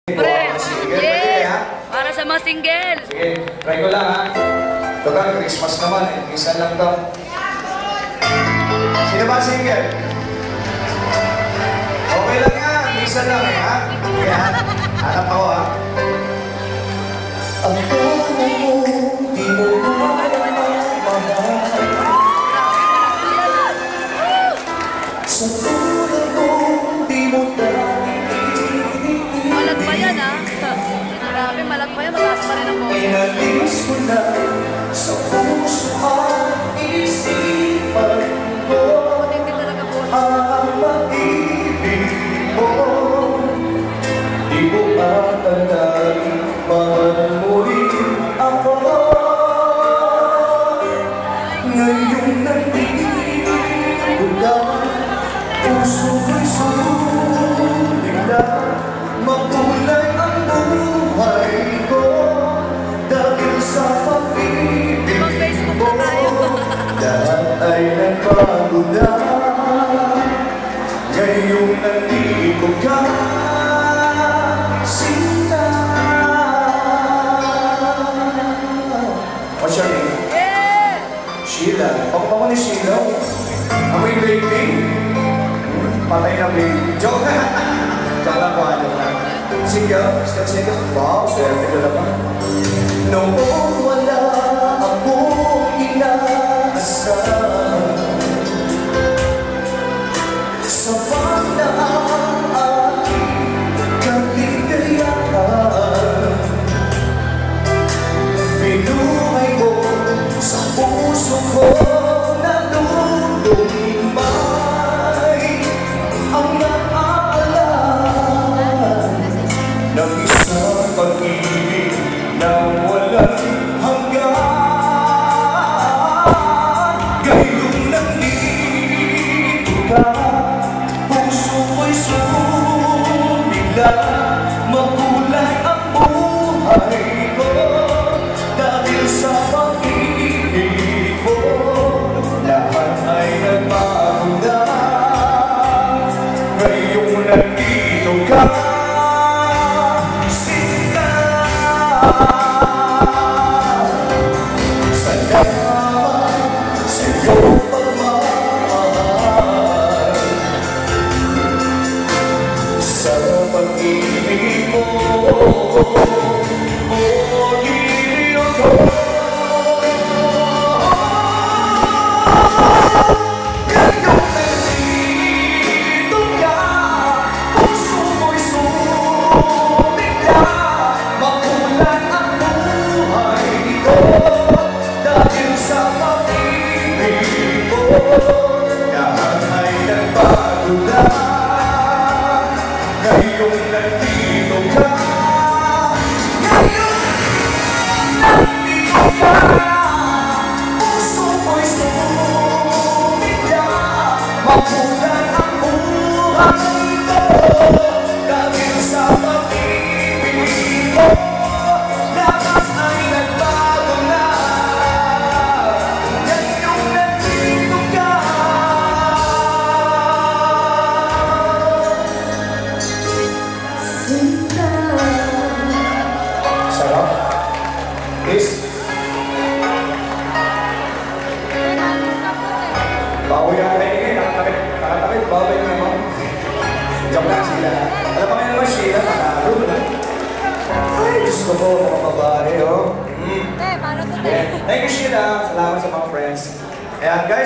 Pre, Yes! Para sa mga single. Sige, try ko lang ha. Ito ka, Christmas naman eh. Isa lang to. Sino ba single? Okay lang yan. Isa lang eh ha. Okay ha. Hanap ako ha. Ang kaya mo, di mo sa tulad mo, di mo Malag pa yan ha. Grabe, malag pa yan. Mataas pa rin ang boses. inalis mo na sa puso at isipan ko Matindi talaga boses. ang pag-ibig mo. Di mo akalain mahal mo rin ako. Ngayong nandito ka, puso ko'y sulit na makulay ang buhay ko dahil sa pag-ibig Mag-Facebook mo. na tayo. Lahat ay nagbago na ngayong nandito ka, Sinta. What's your name? Yeah! Sheila. Pagpapako ni Sheila. Amoy baby. Patay na baby. Joke. Joke lang po. Joke lang. Single. Still single. Wow. Swerte ko naman. Noong wala akong inaasahan sa pagdaan aking kaligayahan, binuhay mo sa puso ko na lumay ang naaalan ng isang pag-ibig na walang hanggan. Ngayong nandito ka, puso ko'y sumigla, makulay ang buhay ko dahil sa pag-ibig mo. Lahat ay nagbago na ngayong nandito ka, Sinta. Salamat sa iyong pagmamahal, sa pag-ibig mo, o Diyos ko. Ngayong nandito ka, puso ko'y sumigla, makulay ang buhay ko dahil sa pag-ibig mo. Lahat ay nagbago na ngayong nandito ka. Ngayong nandito ka, puso ko'y sumigla, makulay ang buhay ko dahil sa pag-ibig mo. Lahat ay nagbago na ngayong nandito ka. Sarap. Please. Bago yung kainin, nakatakit, bago yung naman. Joke lang sila. Alam pa kayo naman Sheila, panalo na. Ay, Diyos ko po, mga babae, oh. Eh, paano to? Yeah. Thank you, Sheila. Salamat sa mga friends. Ayan, guys.